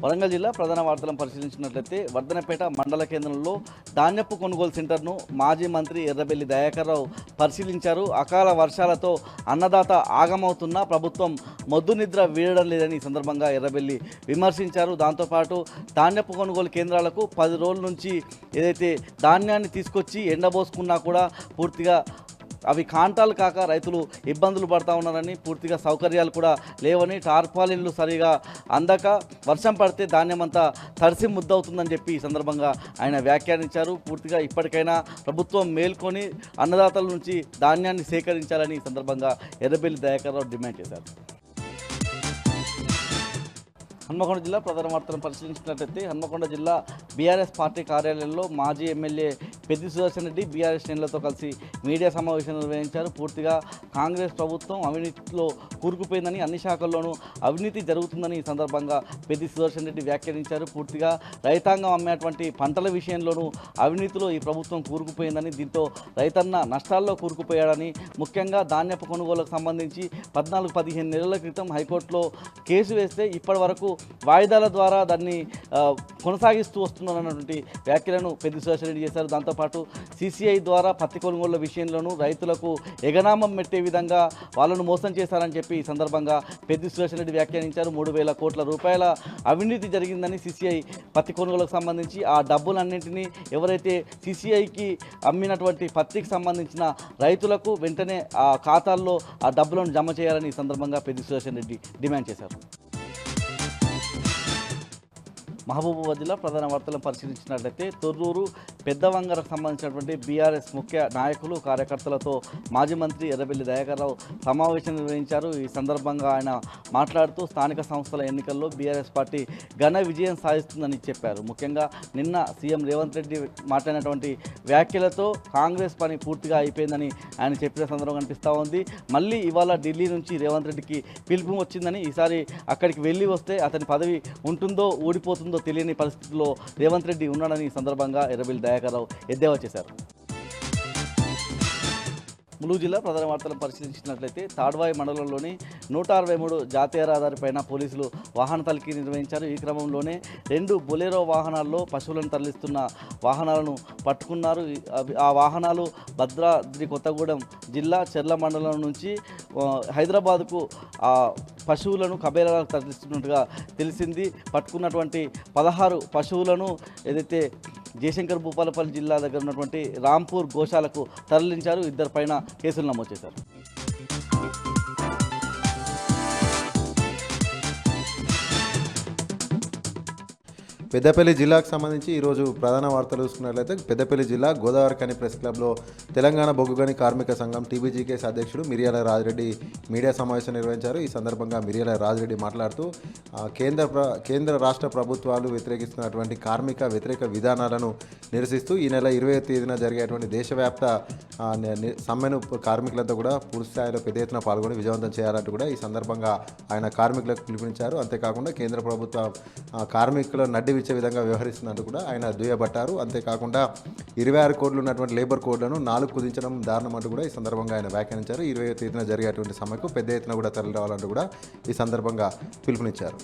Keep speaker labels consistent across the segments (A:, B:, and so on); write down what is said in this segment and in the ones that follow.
A: వరంగల్ జిల్లా ప్రధాన వార్తలను పరిశీలించినట్లయితే వర్ధనపేట మండల కేంద్రంలో ధాన్యపు కొనుగోలు సెంటర్ను మాజీ మంత్రి ఎర్రబెల్లి దయాకర్రావు పరిశీలించారు. అకాల వర్షాలతో అన్నదాత ఆగమవుతున్నా ప్రభుత్వం మొద్దు నిద్ర వీడడం లేదని ఈ సందర్భంగా ఎర్రబెల్లి విమర్శించారు. దాంతోపాటు ధాన్యపు కొనుగోలు కేంద్రాలకు 10 రోజుల నుంచి ఏదైతే ధాన్యాన్ని తీసుకొచ్చి ఎండబోసుకున్నా కూడా పూర్తిగా అవి కాంటాలు కాక రైతులు ఇబ్బందులు పడుతూ ఉన్నారని, పూర్తిగా సౌకర్యాలు కూడా లేవని, టార్పాలిన్లు సరిగా అందక వర్షం పడితే ధాన్యం అంతా తడిసి ముద్దవుతుందని చెప్పి ఈ సందర్భంగా ఆయన వ్యాఖ్యానించారు. పూర్తిగా ఇప్పటికైనా ప్రభుత్వం మేల్కొని అన్నదాతల నుంచి ధాన్యాన్ని సేకరించాలని ఈ సందర్భంగా ఎర్రబెల్లి దయాకర్రావు డిమాండ్ చేశారు. హన్మకొండ జిల్లా ప్రధాన వార్తలను పరిశీలించినట్లయితే హన్మకొండ జిల్లా బీఆర్ఎస్ పార్టీ కార్యాలయంలో మాజీ ఎమ్మెల్యే పెద్ది సుదర్శన్ రెడ్డి బీఆర్ఎస్ శ్రేణులతో కలిసి మీడియా సమావేశం నిర్వహించారు. పూర్తిగా కాంగ్రెస్ ప్రభుత్వం అవినీతిలో కూరుకుపోయిందని, అన్ని శాఖల్లోనూ అవినీతి జరుగుతుందని ఈ సందర్భంగా పెద్ది సుదర్శన్ రెడ్డి వ్యాఖ్యానించారు. పూర్తిగా రైతాంగం అమ్మేటువంటి పంటల విషయంలోనూ అవినీతిలో ఈ ప్రభుత్వం కూరుకుపోయిందని, దీంతో రైతన్న నష్టాల్లో కూరుకుపోయాడని, ముఖ్యంగా ధాన్యపు కొనుగోలుకు సంబంధించి 14-15 నెలల క్రితం హైకోర్టులో కేసు వేస్తే ఇప్పటి వరకు వాయిదాల ద్వారా దాన్ని కొనసాగిస్తూ వస్తున్నారన్నటువంటి వ్యాఖ్యలను పెద్ది సుదర్శన్ రెడ్డి చేశారు. దాంతోపాటు CCI ద్వారా పత్తి కొనుగోళ్ల విషయంలోనూ రైతులకు ఎగనామం పెట్టే విధంగా వాళ్ళను మోసం చేశారని చెప్పి ఈ సందర్భంగా పెద్ది సుదర్శన్ రెడ్డి వ్యాఖ్యానించారు. 3,000 కోట్ల రూపాయల అవినీతి జరిగిందని CCI పత్తి కొనుగోలుకు సంబంధించి ఆ డబ్బులన్నింటినీ ఎవరైతే CCIకి అమ్మినటువంటి పత్తికి సంబంధించిన రైతులకు వెంటనే ఆ ఖాతాల్లో ఆ డబ్బులను జమ చేయాలని ఈ సందర్భంగా పెద్ది సుదర్శన్ రెడ్డి డిమాండ్ చేశారు. మహబూబాబాద్ జిల్లా ప్రధాన వార్తలను పరిశీలించినట్లయితే తొర్రూరు పెద్దవంగరకు సంబంధించినటువంటి బీఆర్ఎస్ ముఖ్య నాయకులు కార్యకర్తలతో మాజీ మంత్రి ఎర్రబెల్లి దయాకర్రావు సమావేశం నిర్వహించారు. ఈ సందర్భంగా ఆయన మాట్లాడుతూ స్థానిక సంస్థల ఎన్నికల్లో బీఆర్ఎస్ పార్టీ ఘన విజయం సాధిస్తుందని చెప్పారు. ముఖ్యంగా నిన్న సీఎం రేవంత్ రెడ్డి మాట్లాడినటువంటి వ్యాఖ్యలతో కాంగ్రెస్ పని పూర్తిగా అయిపోయిందని ఆయన చెప్పిన సందర్భం కనిపిస్తూ ఉంది. మళ్ళీ ఇవాళ ఢిల్లీ నుంచి రేవంత్ రెడ్డికి పిలుపు వచ్చిందని, ఈసారి అక్కడికి వెళ్ళి వస్తే అతని పదవి ఉంటుందో ఊడిపోతుందో తెలియని పరిస్థితుల్లో రేవంత్ రెడ్డి ఉన్నాడని ఈ సందర్భంగా ఎర్రబెల్లి దయాకర్రావు ఎద్దేవా చేశారు. ములుగు జిల్లా ప్రధాన వార్తలను పరిశీలించినట్లయితే తాడ్వాయి మండలంలోని 163 జాతీయ రహదారిపైన పోలీసులు వాహన తనిఖీ నిర్వహించారు. ఈ క్రమంలోనే 2 బొలెరో వాహనాల్లో పశువులను తరలిస్తున్న వాహనాలను పట్టుకున్నారు. ఆ వాహనాలు భద్రాద్రి కొత్తగూడెం జిల్లా చెర్ల మండలం నుంచి హైదరాబాద్కు పశువులను కబేరాలకు తరలిస్తున్నట్టుగా తెలిసింది. పట్టుకున్నటువంటి 16 పశువులను ఏదైతే జయశంకర్ భూపాలపల్లి జిల్లా దగ్గర ఉన్నటువంటి రాంపూర్ గోశాలకు తరలించారు. 2 పైన కేసులు నమోదు చేశారు.
B: పెద్దపల్లి జిల్లాకు సంబంధించి ఈరోజు ప్రధాన వార్తలు చూసుకున్నట్లయితే పెద్దపల్లి జిల్లా గోదావరిఖని ప్రెస్ క్లబ్లో తెలంగాణ బొగ్గుగని కార్మిక సంఘం TBGKS అధ్యక్షుడు మిర్యాల రాజిరెడ్డి మీడియా సమావేశం నిర్వహించారు. ఈ సందర్భంగా మిర్యాల రాజిరెడ్డి మాట్లాడుతూ కేంద్ర రాష్ట్ర ప్రభుత్వాలు వ్యతిరేకిస్తున్నటువంటి కార్మిక వ్యతిరేక విధానాలను నిరసిస్తూ ఈ నెల 20వ తేదీన జరిగేటువంటి దేశవ్యాప్త సమ్మెను కార్మికులంతా కూడా పూర్తి స్థాయిలో పెద్ద ఎత్తున పాల్గొని విజయవంతం చేయాలంటూ కూడా ఈ సందర్భంగా ఆయన కార్మికులకు పిలుపునిచ్చారు. అంతేకాకుండా కేంద్ర ప్రభుత్వ కార్మికుల నడ్డి ఇచ్చే విధంగా వ్యవహరిస్తున్నట్టు కూడా ఆయన దుయ్యబట్టారు. అంతేకాకుండా 26 కోడ్లు ఉన్నటువంటి లేబర్ కోడ్లను 4 కుదించడం దారుణం అంటూ కూడా ఈ సందర్భంగా ఆయన వ్యాఖ్యానించారు. 20వ తేదీన జరిగేటువంటి సమ్మెకు పెద్ద ఎత్తున కూడా తరలి రావాలంటూ కూడా ఈ సందర్భంగా పిలుపునిచ్చారు.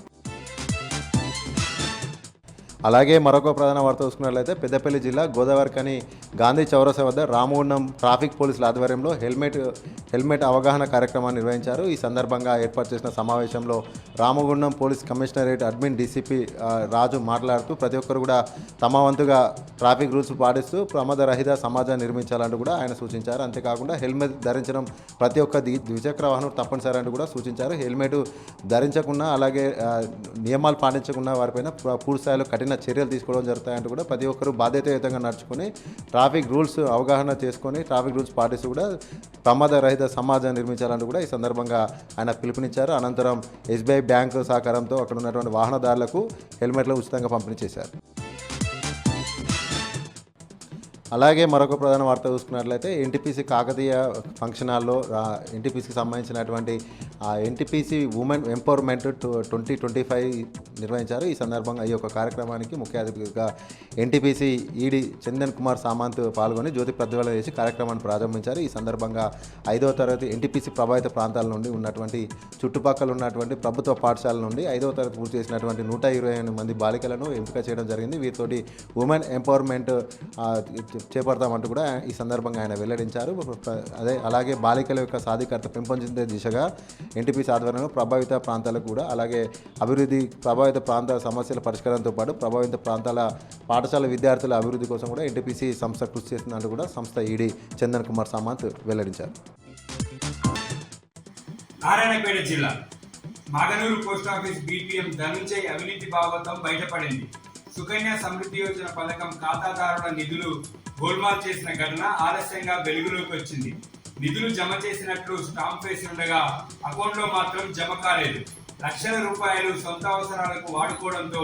B: అలాగే మరొక ప్రధాన వార్త చూసుకున్నట్లయితే పెద్దపల్లి జిల్లా గోదావరిఖని గాంధీ చౌరసా వద్ద రామగుండం ట్రాఫిక్ పోలీసుల ఆధ్వర్యంలో హెల్మెట్ అవగాహన కార్యక్రమాన్ని నిర్వహించారు. ఈ సందర్భంగా ఏర్పాటు చేసిన సమావేశంలో Ramagundam police commissionerate admin DCP రాజు మాట్లాడుతూ ప్రతి ఒక్కరు కూడా తమ వంతుగా ట్రాఫిక్ రూల్స్ పాటిస్తూ ప్రమాదరహిత సమాజాన్ని నిర్మించాలంటూ కూడా ఆయన సూచించారు. అంతేకాకుండా హెల్మెట్ ధరించడం ప్రతి ఒక్క ద్విచక్ర వాహనం తప్పనిసరి అంటూ కూడా సూచించారు. హెల్మెట్ ధరించకుండా అలాగే నియమాలు పాటించకుండా వారిపైన పూర్తి స్థాయిలో కఠిన చర్యలు తీసుకోవడం జరుగుతాయంటూ కూడా ప్రతి ఒక్కరూ బాధ్యతాయుతంగా నడుచుకొని ట్రాఫిక్ రూల్స్ అవగాహన చేసుకొని ట్రాఫిక్ రూల్స్ పాటిస్తూ కూడా ప్రమాదరహిత సమాజాన్ని నిర్మించాలంటూ కూడా ఈ సందర్భంగా ఆయన పిలుపునిచ్చారు. అనంతరం SBI బ్యాంకు సహకారంతో అక్కడ ఉన్నటువంటి వాహనదారులకు హెల్మెట్లు ఉచితంగా పంపిణీ చేశారు. అలాగే మరొక ప్రధాన వార్త చూసుకున్నట్లయితే NTPC కాకతీయ ఫంక్షన్ హాల్లో NTPCకి సంబంధించినటువంటి ఎన్టీపీసీ ఉమెన్ ఎంపవర్మెంట్ 2025 నిర్వహించారు. ఈ సందర్భంగా ఈ యొక్క కార్యక్రమానికి ముఖ్య అతిథిగా ఎన్టీపీసీ ఈడీ చందన్ కుమార్ సామంత్ పాల్గొని జ్యోతి ప్రజ్వలన చేసి కార్యక్రమాన్ని ప్రారంభించారు. ఈ సందర్భంగా 5వ తరగతి ఎన్టీపీసీ ప్రభావిత ప్రాంతాల నుండి ఉన్నటువంటి చుట్టుపక్కల ఉన్నటువంటి ప్రభుత్వ పాఠశాలల నుండి 5వ తరగతి పూర్తి చేసినటువంటి 128 మంది బాలికలను ఎంపిక చేయడం జరిగింది. వీరితోటి ఉమెన్ ఎంపవర్మెంట్ చేపడతామంటూ కూడా ఈ సందర్భంగా ఆయన వెల్లడించారు. అలాగే బాలికల యొక్క సాధికారత పెంపొందించే దిశగా ఎన్టీపీసీ ఆధ్వర్యంలో ప్రభావిత ప్రాంతాలకు కూడా అలాగే ప్రభావిత ప్రాంతాల సమస్యల పరిష్కారంతో పాటు ప్రభావిత ప్రాంతాల పాఠశాల విద్యార్థుల అభివృద్ధి కోసం కూడా ఎన్టీపీసీ సంస్థ కృషి చేస్తుందంటూ కూడా సంస్థ ఈడీ చందన్ కుమార్ సామంత్ వెల్లడించారు.
C: నారాయణపేట జిల్లా మాగనూరు పోస్టాఫీస్ బీపీఎం ధనుంజయ్ అవినీతి భాగవతం బయటపడింది. సుకన్య సమృద్ధి యోజన పథకం ఖాతాదారుల నిధులు గోల్మాల్ చేసిన ఘటన ఆలస్యంగా వెలుగులోకి వచ్చింది. నిధులు జమ చేసినట్లు స్టాంప్ వేసి ఉండగా అకౌంట్లో మాత్రం జమ కాలేదు. లక్షల రూపాయలు సొంత అవసరాలకు వాడుకోవడంతో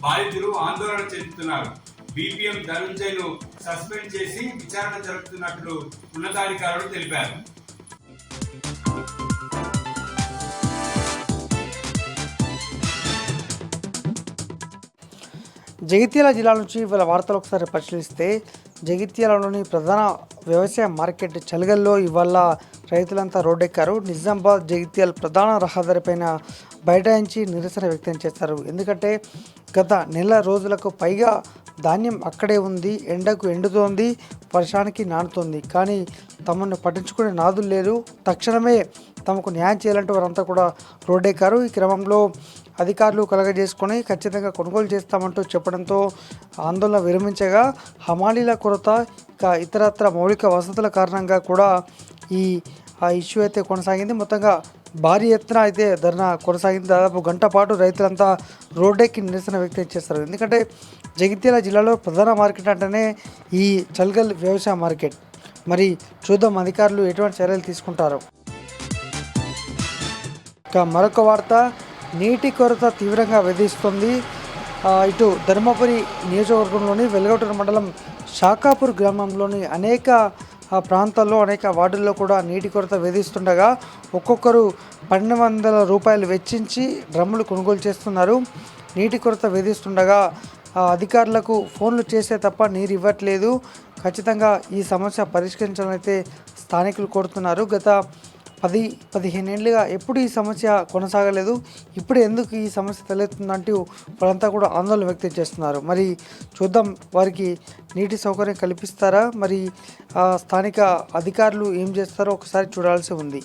C: బాధితులు ఆందోళన చెందుతున్నారు. బీపీఎం ధనుంజయ్ ను సస్పెండ్ చేసి విచారణ జరుపుతున్నట్లు ఉన్నతాధికారులు తెలిపారు.
D: జగిత్యాల జిల్లా నుంచి ఇవాళ వార్తలు ఒకసారి పరిశీలిస్తే జగిత్యాలలోని ప్రధాన వ్యవసాయ మార్కెట్ చలిగల్లో ఇవాళ రైతులంతా రోడ్డెక్కారు. నిజామాబాద్ జగిత్యాల ప్రధాన రహదారిపైన బైఠాయించి నిరసన వ్యక్తం చేస్తారు. ఎందుకంటే గత నెల రోజులకు పైగా ధాన్యం అక్కడే ఉంది, ఎండకు ఎండుతోంది, వర్షానికి నానుతోంది, కానీ తమను పట్టించుకునే నాదులు లేదు. తక్షణమే తమకు న్యాయం చేయాలంటూ వారంతా కూడా రోడ్డెక్కారు. ఈ క్రమంలో అధికారులు కలగజేసుకొని ఖచ్చితంగా కొనుగోలు చేస్తామంటూ చెప్పడంతో ఆందోళన విరమించగా హమాలీల కొరత ఇక ఇతరత్ర మౌలిక వసతుల కారణంగా కూడా ఈ ఇష్యూ అయితే కొనసాగింది. మొత్తంగా భారీ ఎత్తున అయితే ధర్నా కొనసాగింది. దాదాపు గంట పాటు రైతులంతా రోడ్డెక్కి నిరసన వ్యక్తం చేస్తారు. ఎందుకంటే జగిత్యాల జిల్లాలో ప్రధాన మార్కెట్ అంటేనే ఈ చల్గల్ వ్యవసాయ మార్కెట్. మరి చూద్దాం అధికారులు ఎటువంటి చర్యలు తీసుకుంటారో. ఇక మరొక వార్త, నీటి కొరత తీవ్రంగా వేధిస్తుంది. ఇటు ధర్మపురి నియోజకవర్గంలోని వెల్గొట్ట మండలం షాకాపూర్ గ్రామంలోని అనేక ప్రాంతాల్లో అనేక వార్డుల్లో కూడా నీటి కొరత వేధిస్తుండగా ఒక్కొక్కరు 1200 రూపాయలు వెచ్చించి డ్రమ్ములు కొనుగోలు చేస్తున్నారు. నీటి కొరత వేధిస్తుండగా అధికారులకు ఫోన్లు చేస్తే తప్ప నీరు ఇవ్వట్లేదు. ఖచ్చితంగా ఈ సమస్య పరిష్కరించాలని అయితే స్థానికులు కోరుతున్నారు. గత 10-15 ఏళ్ళుగా ఎప్పుడు ఈ సమస్య కొనసాగలేదు, ఇప్పుడు ఎందుకు ఈ సమస్య తలెత్తుందంటూ వాళ్ళంతా కూడా ఆందోళన వ్యక్తం చేస్తున్నారు. మరి చూద్దాం వారికి నీటి సౌకర్యం కల్పిస్తారా, మరి స్థానిక అధికారులు ఏం చేస్తారో ఒకసారి చూడాల్సి ఉంది.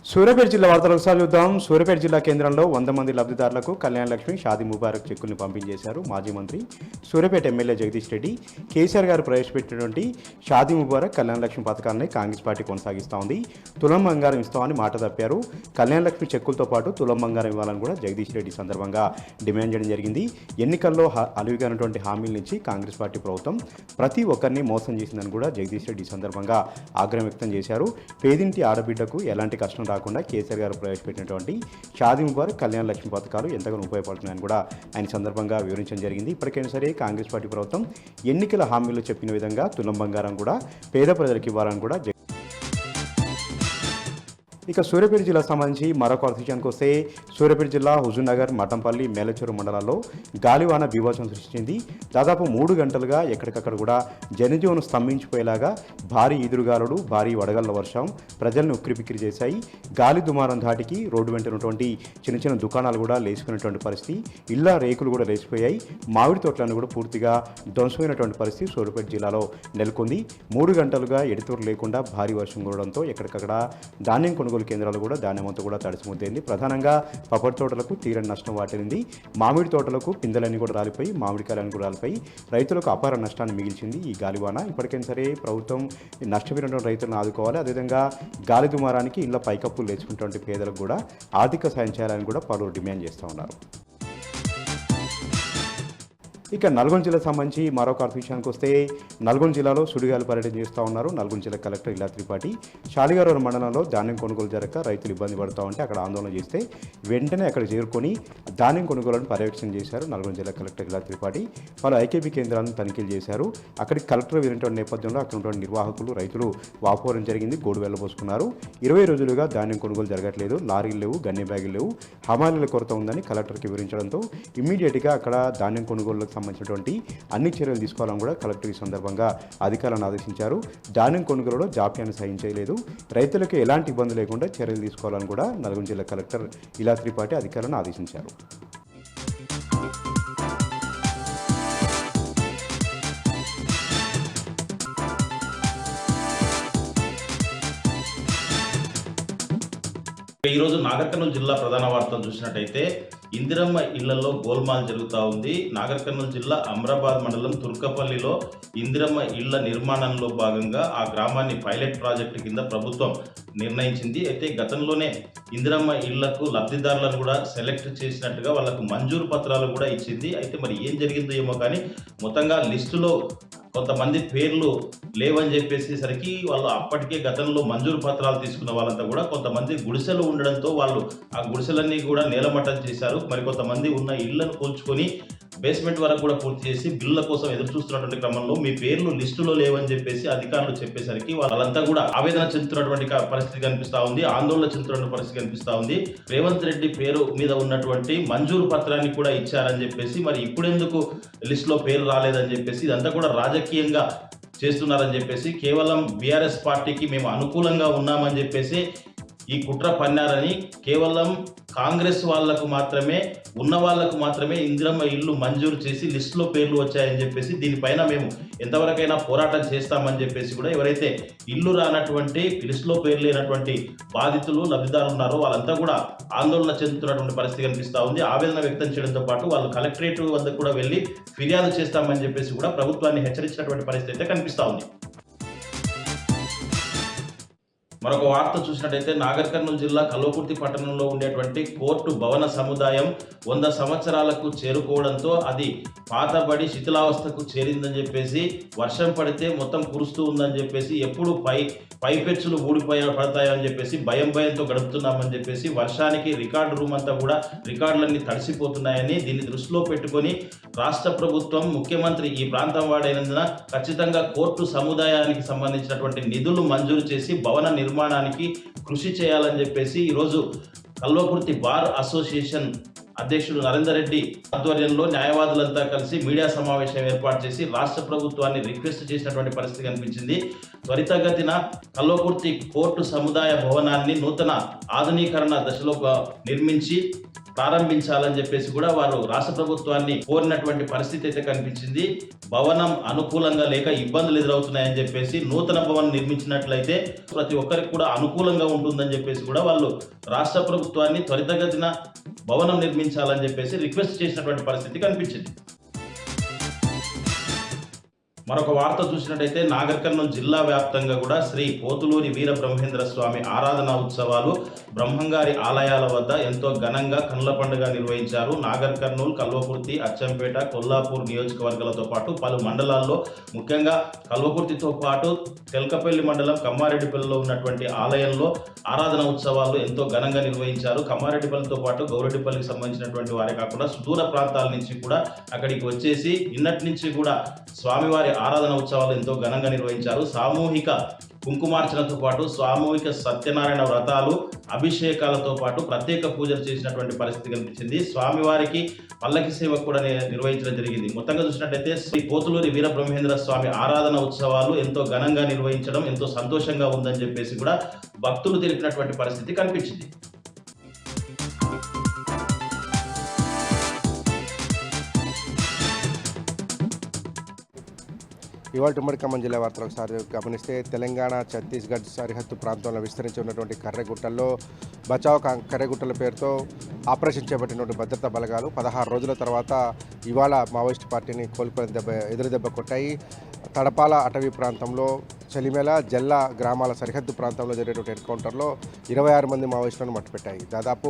E: సూర్యాపేట జిల్లా వార్తలు ఒకసారి చూద్దాం. సూర్యాపేట జిల్లా కేంద్రంలో 100 మంది లబ్ధిదారులకు కళ్యాణ లక్ష్మి షాదీ ముబారక్ చెక్కుల్ని పంపించేశారు మాజీ మంత్రి సూర్యాపేట ఎమ్మెల్యే జగదీష్ రెడ్డి. కేసీఆర్ గారు ప్రవేశపెట్టినటువంటి షాదీ ముబారక్ కళ్యాణ లక్ష్మి పథకాన్ని కాంగ్రెస్ పార్టీ కొనసాగిస్తూ ఉంది. తులం బంగారం ఇస్తామని మాట తప్పారు. కళ్యాణ లక్ష్మి చెక్కులతో పాటు తులం బంగారం ఇవ్వాలని కూడా జగదీష్ రెడ్డి సందర్భంగా డిమాండ్ చేయడం జరిగింది. ఎన్నికల్లో అలువిగానటువంటి హామీల నుంచి కాంగ్రెస్ పార్టీ ప్రభుత్వం ప్రతి ఒక్కరిని మోసం చేసిందని కూడా జగదీష్ రెడ్డి సందర్భంగా ఆగ్రహం వ్యక్తం చేశారు. పేదింటి ఆడబిడ్డకు ఎలాంటి కష్టం రాకుండా కేసీఆర్ గారు ప్రవేశపెట్టినటువంటి షాదీ ముబారక్ కళ్యాణ లక్ష్మి పథకాలు ఎంతగానో ఉపయోగపడుతున్నాయని కూడా ఆయన సందర్భంగా వివరించడం జరిగింది. ఇప్పటికైనా సరే కాంగ్రెస్ పార్టీ ప్రభుత్వం ఎన్నికల హామీలు చెప్పిన విధంగా తులం బంగారం కూడా పేద ప్రజలకు ఇవ్వాలని కూడా. ఇక సూర్యాపేట జిల్లాకు సంబంధించి మరొక విషయానికి వస్తే సూర్యాపేట జిల్లా హుజూర్నగర్, మఠంపల్లి, మేలచెరు మండలాల్లో గాలివాన బీభత్సం సృష్టించింది. దాదాపు 3 గంటలుగా ఎక్కడికక్కడ కూడా జనజీవనం స్తంభించిపోయేలాగా భారీ ఈదురుగాలుడు, భారీ వడగళ్ల వర్షం ప్రజలను ఉక్కిరిబిక్కిరి చేశాయి. గాలి దుమారం ధాటికి రోడ్డు వెంట ఉన్నటువంటి చిన్న చిన్న దుకాణాలు కూడా లేచుకున్నటువంటి పరిస్థితి, ఇళ్ల రేకులు కూడా లేచిపోయాయి. మామిడి తోటలను కూడా పూర్తిగా ధ్వంసమైనటువంటి పరిస్థితి సూర్యాపేట జిల్లాలో నెలకొంది. 3 గంటలుగా ఎడతెరు లేకుండా భారీ వర్షం కురవడంతో ఎక్కడికక్కడ ధాన్యం కొనుగోలు కేంద్రాలు కూడా ధాన్యమంతా కూడా తడిసిముద్దైంది. ప్రధానంగా పప్పటి తోటలకు తీరని నష్టం వాటిల్లింది. మామిడి తోటలకు పిందెలన్నీ కూడా రాలిపోయి, మామిడికాయలన్నీ కూడా రాలిపోయి రైతులకు అపార నష్టాన్ని మిగిల్చింది ఈ గాలివాన. ఇప్పటికైనా సరే ప్రభుత్వం నష్టపోయినటువంటి రైతులను ఆదుకోవాలి. అదేవిధంగా గాలి దుమారానికి ఇళ్ల పైకప్పులు లేచుకున్నటువంటి పేదలకు కూడా ఆర్థిక సాయం చేయాలని కూడా పలువురు డిమాండ్ చేస్తూ ఉన్నారు. ఇక నల్గొండ జిల్లాకు సంబంధించి మరొక వార్త విషయానికి వస్తే నల్గొండ జిల్లాలో సుడిగాలి పర్యటన చేస్తూ ఉన్నారు నల్గొండ జిల్లా కలెక్టర్ ఇలా త్రిపాఠి. శాలిగారవరం మండలంలో ధాన్యం కొనుగోలు జరగక రైతులు ఇబ్బంది పడుతూ ఉంటే అక్కడ ఆందోళన చేస్తే వెంటనే అక్కడ చేరుకొని ధాన్యం కొనుగోలను పర్యవేక్షణ చేశారు నల్గొండ జిల్లా కలెక్టర్ ఇలా త్రిపాఠి. పలు ఐకేపీ కేంద్రాలను తనిఖీలు చేశారు. అక్కడికి కలెక్టర్ వెళ్ళినటువంటి నేపథ్యంలో అక్కడ ఉన్నటువంటి నిర్వాహకులు రైతులు వాపోవడం జరిగింది, గోడు వెళ్ళబోసుకున్నారు. 20 రోజులుగా ధాన్యం కొనుగోలు జరగట్లేదు, లారీలు లేవు, గన్నె బ్యాగులు లేవు, హమాలీల కొరత ఉందని కలెక్టర్కి వివరించడంతో ఇమ్మీడియట్గా అక్కడ ధాన్యం కొనుగోలుకు సంబంధించినటువంటి అన్ని చర్యలు తీసుకోవాలని కూడా కలెక్టర్ ఈ సందర్భంగా అధికారులను ఆదేశించారు. ధాన్యం కొనుగోలులో జాప్యాన్ని సహించలేదు, రైతులకు ఎలాంటి ఇబ్బంది లేకుండా చర్యలు తీసుకోవాలని కూడా నల్గొండ జిల్లా కలెక్టర్ ఇలా త్రిపాఠి అధికారులను ఆదేశించారు.
F: ఈరోజు నాగర్ కర్నూలు జిల్లా ప్రధాన వార్తలు చూసినట్టయితే ఇందిరమ్మ ఇళ్లలో గోల్మాల్ జరుగుతూ ఉంది. నాగర్ కర్నూలు జిల్లా అమ్రాబాద్ మండలం తుర్కపల్లిలో ఇందిరమ్మ ఇళ్ల నిర్మాణంలో భాగంగా ఆ గ్రామాన్ని పైలట్ ప్రాజెక్టు కింద ప్రభుత్వం నిర్ణయించింది. అయితే గతంలోనే ఇందిరమ్మ ఇళ్లకు లబ్ధిదారులను కూడా సెలెక్ట్ చేసినట్టుగా వాళ్ళకు మంజూరు పత్రాలు కూడా ఇచ్చింది. అయితే మరి ఏం జరిగిందో ఏమో కానీ మొత్తంగా లిస్టులో కొంతమంది పేర్లు లేవని చెప్పేసేసరికి వాళ్ళు అప్పటికే గతంలో మంజూరు పత్రాలు తీసుకున్న వాళ్ళంతా కూడా కొంతమంది గుడిసెలు ఉండడంతో వాళ్ళు ఆ గుడిసెలన్నీ కూడా నేలమట్టం చేశారు. మరి కొంతమంది ఉన్న ఇళ్లను కూల్చుకొని బేస్మెంట్ వరకు కూడా పూర్తి చేసి బిల్లుల కోసం ఎదురు చూస్తున్నటువంటి క్రమంలో మీ పేర్లు లిస్టులో లేవని చెప్పేసి అధికారులు చెప్పేసరికి వాళ్ళంతా కూడా ఆవేదన చెందుతున్నటువంటి పరిస్థితి కనిపిస్తా ఉంది, ఆందోళన చెందుతున్న పరిస్థితి కనిపిస్తా ఉంది. రేవంత్ రెడ్డి పేరు మీద ఉన్నటువంటి మంజూరు పత్రాన్ని కూడా ఇచ్చారని చెప్పేసి మరి ఇప్పుడెందుకు లిస్టులో పేరు రాలేదని చెప్పేసి ఇదంతా కూడా రాజకీయంగా చేస్తున్నారని చెప్పేసి కేవలం బీఆర్ఎస్ పార్టీకి మేము అనుకూలంగా ఉన్నామని చెప్పేసి ఈ కుట్ర పన్నారని, కేవలం కాంగ్రెస్ వాళ్లకు మాత్రమే ఉన్న వాళ్లకు మాత్రమే ఇందిరమ్మ ఇల్లు మంజూరు చేసి లిస్టులో పేర్లు వచ్చాయని చెప్పేసి దీనిపైన మేము ఎంతవరకైనా పోరాటం చేస్తామని చెప్పేసి కూడా ఎవరైతే ఇల్లు రానటువంటి లిస్టులో పేరు లేనటువంటి బాధితులు లబ్ధిదారులు ఉన్నారో వాళ్ళంతా కూడా ఆందోళన చెందుతున్నటువంటి పరిస్థితి కనిపిస్తూ ఉంది. ఆవేదన వ్యక్తం చేయడంతో పాటు వాళ్ళు కలెక్టరేట్ వద్దకు కూడా వెళ్ళి ఫిర్యాదు చేస్తామని చెప్పేసి కూడా ప్రభుత్వాన్ని హెచ్చరించినటువంటి పరిస్థితి అయితే కనిపిస్తూ ఉంది. మరొక వార్త చూసినట్టయితే నాగర్ కర్నూలు జిల్లా కల్వకుర్తి పట్టణంలో ఉండేటువంటి కోర్టు భవన సముదాయం 100 సంవత్సరాలకు చేరుకోవడంతో అది పాతబడి శిథిలావస్థకు చేరిందని చెప్పేసి వర్షం పడితే మొత్తం కురుస్తూ ఉందని చెప్పేసి ఎప్పుడు పైపెచ్చులు పడతాయని చెప్పేసి భయంతో గడుపుతున్నామని చెప్పేసి వర్షానికి రికార్డు రూమ్ అంతా కూడా రికార్డులన్నీ తడిసిపోతున్నాయని దీన్ని దృష్టిలో పెట్టుకొని రాష్ట్ర ప్రభుత్వం ముఖ్యమంత్రి ఈ ప్రాంతం వాడైనందున ఖచ్చితంగా కోర్టు సముదాయానికి సంబంధించినటువంటి నిధులు మంజూరు చేసి భవన నిర్మాణానికి కృషి చేయాలని చెప్పేసి ఈరోజు కల్వకుర్తి బార్ అసోసియేషన్ అధ్యక్షుడు నరేందర్ రెడ్డి ఆధ్వర్యంలో న్యాయవాదులంతా కలిసి మీడియా సమావేశం ఏర్పాటు చేసి రాష్ట్ర ప్రభుత్వాన్ని రిక్వెస్ట్ చేసినటువంటి పరిస్థితి కనిపించింది. త్వరితగతిన కల్వకుర్తి కోర్టు సముదాయ భవనాన్ని నూతన ఆధునీకరణ దశలో నిర్మించి ప్రారంభించాలని చెప్పేసి కూడా వారు రాష్ట్ర ప్రభుత్వాన్ని కోరినటువంటి పరిస్థితి అయితే కనిపించింది. భవనం అనుకూలంగా లేక ఇబ్బందులు ఎదురవుతున్నాయని చెప్పేసి నూతన భవనం నిర్మించినట్లయితే ప్రతి ఒక్కరికి కూడా అనుకూలంగా ఉంటుందని చెప్పేసి కూడా వాళ్ళు రాష్ట్ర ప్రభుత్వాన్ని త్వరితగతిన భవనం నిర్మించాలని చెప్పేసి రిక్వెస్ట్ చేసినటువంటి పరిస్థితి కనిపించింది. మరొక వార్త చూసినట్టయితే నాగర్ కర్నూలు జిల్లా వ్యాప్తంగా కూడా శ్రీ పోతులూరి వీర బ్రహ్మేంద్ర స్వామి ఆరాధన ఉత్సవాలు బ్రహ్మంగారి ఆలయాల వద్ద ఎంతో ఘనంగా కనుల పండుగ నిర్వహించారు. నాగర్ కర్నూలు, కల్వకుర్తి, అచ్చంపేట, కొల్లాపూర్ నియోజకవర్గాలతో పాటు పలు మండలాల్లో ముఖ్యంగా కల్వకుర్తితో పాటు తెల్కపల్లి మండలం కమ్మారెడ్డిపల్లిలో ఉన్నటువంటి ఆలయంలో ఆరాధన ఉత్సవాలు ఎంతో ఘనంగా నిర్వహించారు. కమ్మారెడ్డిపల్లితో పాటు గౌరెడ్డిపల్లికి సంబంధించినటువంటి వారే కాకుండా సుదూర ప్రాంతాల నుంచి కూడా అక్కడికి వచ్చేసి నిన్నటి నుంచి కూడా స్వామివారి ఆరాధన ఉత్సవాలు ఎంతో ఘనంగా నిర్వహించారు. సామూహిక కుంకుమార్చనతో పాటు సామూహిక సత్యనారాయణ వ్రతాలు, అభిషేకాలతో పాటు ప్రత్యేక పూజలు చేసినటువంటి పరిస్థితి కనిపించింది. స్వామివారికి పల్లకి సేవ కూడా నిర్వహించడం జరిగింది. మొత్తంగా చూసినట్టయితే శ్రీ పోతులూరి వీర బ్రహ్మేంద్ర స్వామి ఆరాధన ఉత్సవాలు ఎంతో ఘనంగా నిర్వహించడం ఎంతో సంతోషంగా ఉందని చెప్పేసి కూడా భక్తులు తెలిపినటువంటి పరిస్థితి కనిపించింది.
G: ఇవాళ ఉమ్మడి ఖమ్మం జిల్లా వార్తలు ఒకసారి గమనిస్తే తెలంగాణ ఛత్తీస్గఢ్ సరిహద్దు ప్రాంతంలో విస్తరించి ఉన్నటువంటి కర్రెగుట్టల్లో బచావ్ కర్రెగుట్టల పేరుతో ఆపరేషన్ చేపట్టినటువంటి భద్రతా బలగాలు 16 రోజుల తర్వాత ఇవాళ మావోయిస్ట్ పార్టీని కోలుకొని ఎదురు దెబ్బ కొట్టాయి. తడపాల అటవీ ప్రాంతంలో చలిమేల జల్లా గ్రామాల సరిహద్దు ప్రాంతంలో జరిగినటువంటి ఎన్కౌంటర్లో 26 మంది మావోయిస్టులను మట్టుపెట్టాయి. దాదాపు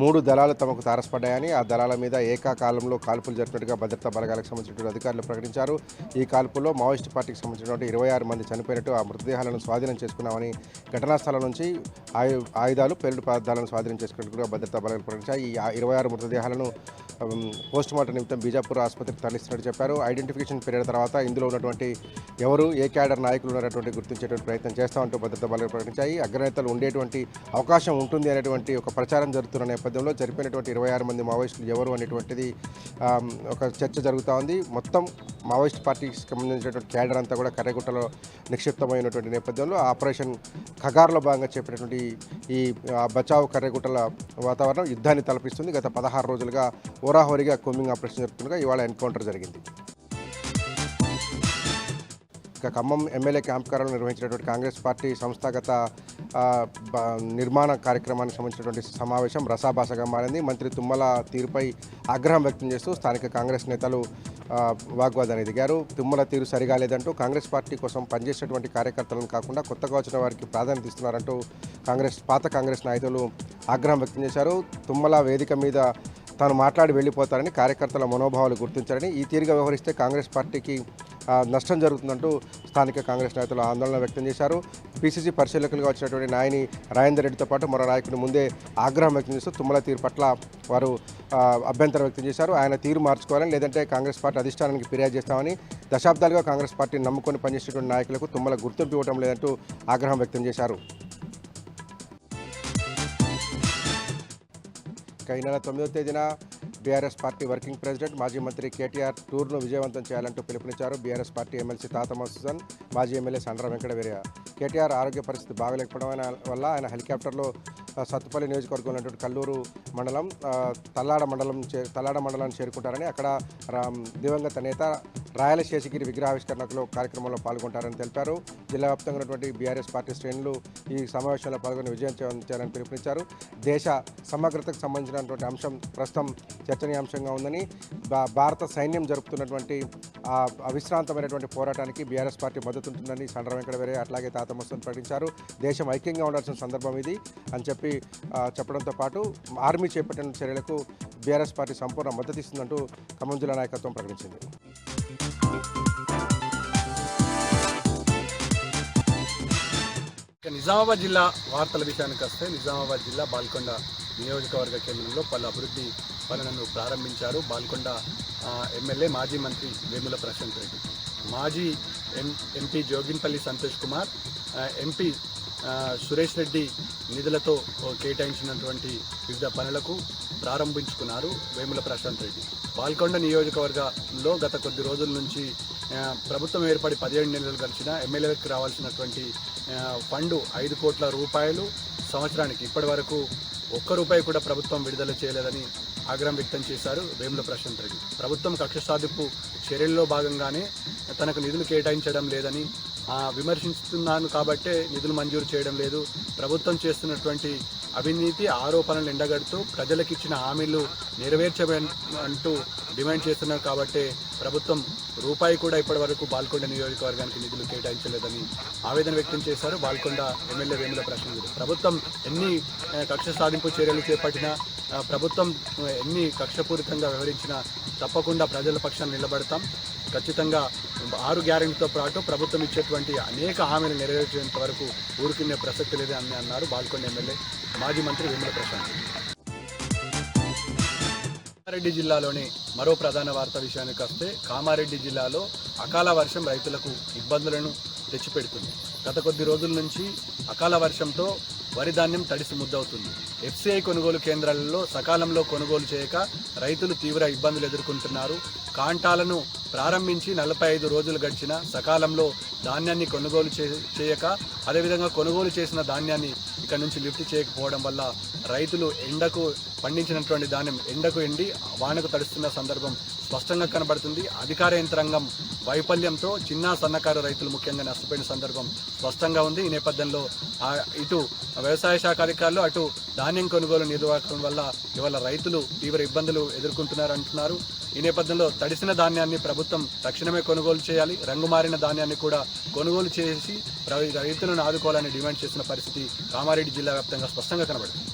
G: 3 దళాలు తమకు తారసపడ్డాయని, ఆ దళాల మీద ఏకాకాలంలో కాల్పులు జరిపినట్టుగా భద్రతా బలగాలకు సంబంధించినటువంటి అధికారులు ప్రకటించారు. ఈ కాల్పుల్లో మావోయిస్ట్ పార్టీకి సంబంధించినటువంటి 26 మంది చనిపోయినట్టు, ఆ మృతదేహాలను స్వాధీనం చేసుకున్నామని, ఘటనా స్థలం నుంచి ఆయుధాలు పేలుడు పదార్థాలను స్వాధీనం చేసుకున్నట్టుగా భద్రతా బలగాలు ప్రకటించాయి. ఈ 26 మృతదేహాలను పోస్టుమార్టం నిమిత్తం బీజాపూర్ ఆసుపత్రికి తరలిస్తున్నట్టు చెప్పారు. ఐడెంటిఫికేషన్ పీరియడ్ తర్వాత ఇందులో ఉన్నటువంటి ఎవరు ఏ క్యాడర్ నాయకులు ఉన్నటువంటి గుర్తించేటువంటి ప్రయత్నం చేస్తామంటూ భద్రతా బలగాలు ప్రకటించాయి. అగ్రనేతలు ఉండేటువంటి అవకాశం ఉంటుంది అనేటువంటి ఒక ప్రచారం జరుగుతున్న నేపథ్యంలో జరిపినటువంటి 26 మంది మావోయిస్టులు ఎవరు అనేటువంటిది ఒక చర్చ జరుగుతూ ఉంది. మొత్తం మావోయిస్ట్ పార్టీకి సంబంధించినటువంటి క్యాడర్ అంతా కూడా కర్రెగుట్టలో నిక్షిప్తమైనటువంటి నేపథ్యంలో ఆపరేషన్ ఖగార్లో భాగంగా చెప్పినటువంటి ఈ బచావ్ కర్రెగుట్టల వాతావరణం యుద్ధాన్ని తలపిస్తుంది. గత 16 రోజులుగా హోరాహోరీగా కూంబింగ్ ఆపరేషన్ జరుగుతుండగా ఇవాళ ఎన్కౌంటర్ జరిగింది. ఇక ఖమ్మం ఎమ్మెల్యే క్యాంప్ కార్యాలయంలో నిర్వహించినటువంటి కాంగ్రెస్ పార్టీ సంస్థాగత నిర్మాణ కార్యక్రమానికి సంబంధించినటువంటి సమావేశం రసాభాసగా మారింది. మంత్రి తుమ్మల తీరుపై ఆగ్రహం వ్యక్తం చేస్తూ స్థానిక కాంగ్రెస్ నేతలు వాగ్వాదానికి దిగారు. తుమ్మల తీరు సరిగా లేదంటూ కాంగ్రెస్ పార్టీ కోసం పనిచేసేటువంటి కార్యకర్తలను కాకుండా కొత్తగా వచ్చిన వారికి ప్రాధాన్యత ఇస్తున్నారంటూ పాత కాంగ్రెస్ నాయకులు ఆగ్రహం వ్యక్తం చేశారు. తుమ్మల వేదిక మీద తాను మాట్లాడి వెళ్ళిపోతారని, కార్యకర్తల మనోభావాలు గుర్తించారని, ఈ తీరుగా వ్యవహరిస్తే కాంగ్రెస్ పార్టీకి నష్టం జరుగుతుందంటూ స్థానిక కాంగ్రెస్ నాయకులు ఆందోళన వ్యక్తం చేశారు. పీసీసీ పరిశీలకులుగా వచ్చినటువంటి నాయని రాజేందర్ రెడ్డితో పాటు మరో నాయకుని ముందే ఆగ్రహం వ్యక్తం చేస్తూ తుమ్మల తీరు పట్ల వారు అభ్యంతరం వ్యక్తం చేశారు. ఆయన తీరు మార్చుకోవాలని, లేదంటే కాంగ్రెస్ పార్టీ అధిష్టానానికి ఫిర్యాదు చేస్తామని, దశాబ్దాలుగా కాంగ్రెస్ పార్టీని నమ్ముకొని పనిచేసేటువంటి నాయకులకు తుమ్మల గుర్తింపు ఇవ్వడం లేదంటూ ఆగ్రహం వ్యక్తం చేశారు. ఈ నెల 9వ తేదీన బీఆర్ఎస్ పార్టీ వర్కింగ్ ప్రెసిడెంట్ మాజీ మంత్రి కేటీఆర్ టూర్ను విజయవంతం చేయాలంటూ పిలుపునిచ్చారు. బీఆర్ఎస్ పార్టీ ఎమ్మెల్సీ తాత మసూదన్, మాజీ ఎమ్మెల్యే సండ్ర వెంకటవీరయ్య. కేటీఆర్ ఆరోగ్య పరిస్థితి బాగలేకపోవడం వల్ల ఆయన హెలికాప్టర్లో సత్తుపల్లి నియోజకవర్గంలో ఉన్నటువంటి కల్లూరు మండలం తల్లాడ మండలాన్ని చేరుకుంటారని, అక్కడ దివంగత నేత రాయల శేషగిరి విగ్రహావిష్కరణలో కార్యక్రమంలో పాల్గొంటారని తెలిపారు. జిల్లా వ్యాప్తంగా ఉన్నటువంటి బీఆర్ఎస్ పార్టీ శ్రేణులు ఈ సమావేశంలో పాల్గొని విజయం చేయాలని పిలుపునిచ్చారు. దేశ సమగ్రతకు సంబంధించినటువంటి అంశం ప్రస్తుతం చర్చనీయాంశంగా ఉందని, భారత సైన్యం జరుపుతున్నటువంటి అవిశ్రాంతమైనటువంటి పోరాటానికి బీఆర్ఎస్ పార్టీ మద్దతు ఉంటుందని సండ్ర వెంకటవీరయ్య అట్లాగే తాత మసూదన్ ప్రకటించారు. దేశం ఐక్యంగా ఉండాల్సిన సందర్భం ఇది అని చెప్పడంతో పాటు ఆర్మీ చేపట్టిన చర్యలకు బీఆర్ఎస్ పార్టీ సంపూర్ణ మద్దతు ఇస్తుందంటూ ఖమ్మం జిల్లా నాయకత్వం ప్రకటించింది.
H: నిజామాబాద్ జిల్లా వార్తల విషయానికి వస్తే, నిజామాబాద్ జిల్లా బాల్కొండ నియోజకవర్గ కేంద్రంలో పలు అభివృద్ధి పనులను ప్రారంభించారు బాల్కొండ ఎమ్మెల్యే మాజీ మంత్రి వేముల ప్రశాంత్ రెడ్డి. మాజీ ఎంపీ జోగిన్పల్లి సంతోష్ కుమార్, ఎంపీ సురేష్ రెడ్డి నిధులతో కేటాయించినటువంటి వివిధ పనులకు ప్రారంభించుకున్నారు వేముల ప్రశాంత్ రెడ్డి. బాల్కొండ నియోజకవర్గంలో గత కొద్ది రోజుల నుంచి ప్రభుత్వం ఏర్పడి 17 నెలలు గడిచిన ఎమ్మెల్యేలకు రావాల్సినటువంటి ఫండు 5 కోట్ల రూపాయలు సంవత్సరానికి ఇప్పటి వరకు ₹1 కూడా ప్రభుత్వం విడుదల చేయలేదని ఆగ్రహం వ్యక్తం చేశారు వేముల ప్రశాంత్ రెడ్డి. ప్రభుత్వం కక్ష సాధింపు చర్యల్లో భాగంగానే తనకు నిధులు కేటాయించడం లేదని విమర్శిస్తున్నాను కాబట్టే నిధులు మంజూరు చేయడం లేదు, ప్రభుత్వం చేస్తున్నటువంటి అవినీతి ఆరోపణలు ఎండగడుతూ ప్రజలకు ఇచ్చిన హామీలు నెరవేర్చమంటూ డిమాండ్ చేస్తున్నారు కాబట్టి ప్రభుత్వం ₹1 కూడా ఇప్పటి వరకు బాల్కొండ నియోజకవర్గానికి నిధులు కేటాయించలేదని ఆవేదన వ్యక్తం చేశారు బాల్కొండ ఎమ్మెల్యే వేముల ప్రశాంత్ రెడ్డి. ప్రభుత్వం ఎన్ని కక్ష సాధింపు చర్యలు చేపట్టినా, ప్రభుత్వం ఎన్ని కక్షపూరితంగా వ్యవహరించినా తప్పకుండా ప్రజల పక్షాన్ని నిలబడతాం. ఖచ్చితంగా 6 గ్యారెంటీతో పాటు ప్రభుత్వం ఇచ్చేటువంటి అనేక హామీలు నెరవేర్చేంత వరకు ఊరుకునే ప్రసక్తి లేదని అన్నారు బాల్కొండ ఎమ్మెల్యే మాజీ మంత్రి వేముల ప్రశాంత్ రెడ్డి. కామారెడ్డి జిల్లాలోని మరో ప్రధాన వార్త విషయానికి వస్తే, కామారెడ్డి జిల్లాలో అకాల వర్షం రైతులకు ఇబ్బందులను తెచ్చిపెడుతుంది. గత కొద్ది రోజుల నుంచి అకాల వర్షంతో వరి ధాన్యం తడిసి ముద్దవుతుంది. ఎఫ్సిఐ కొనుగోలు కేంద్రాలలో సకాలంలో కొనుగోలు చేయక రైతులు తీవ్ర ఇబ్బందులు ఎదుర్కొంటున్నారు. కాంటాలను ప్రారంభించి 45 రోజులు గడిచినా సకాలంలో ధాన్యాన్ని కొనుగోలు చేయక, అదేవిధంగా కొనుగోలు చేసిన ధాన్యాన్ని ఇక్కడ నుంచి లిఫ్ట్ చేయకపోవడం వల్ల రైతులు ఎండకు పండించినటువంటి ధాన్యం ఎండకు ఎండి వానకు తడుస్తున్న సందర్భం స్పష్టంగా కనబడుతుంది. అధికార యంత్రాంగం వైఫల్యంతో చిన్న సన్నకారు రైతులు ముఖ్యంగా నష్టపోయిన సందర్భం స్పష్టంగా ఉంది. ఈ నేపథ్యంలో ఇటు వ్యవసాయ శాఖ అధికారులు, అటు ధాన్యం కొనుగోలు నిర్వాహకం వల్ల ఇవాళ రైతులు తీవ్ర ఇబ్బందులు ఎదుర్కొంటున్నారంటున్నారు. ఈ నేపథ్యంలో తడిసిన ధాన్యాన్ని ప్రభుత్వం తక్షణమే కొనుగోలు చేయాలి, రంగు మారిన ధాన్యాన్ని కూడా కొనుగోలు చేసి రైతులను ఆదుకోవాలని డిమాండ్ చేస్తున్న పరిస్థితి కామారెడ్డి జిల్లా వ్యాప్తంగా స్పష్టంగా కనబడుతుంది.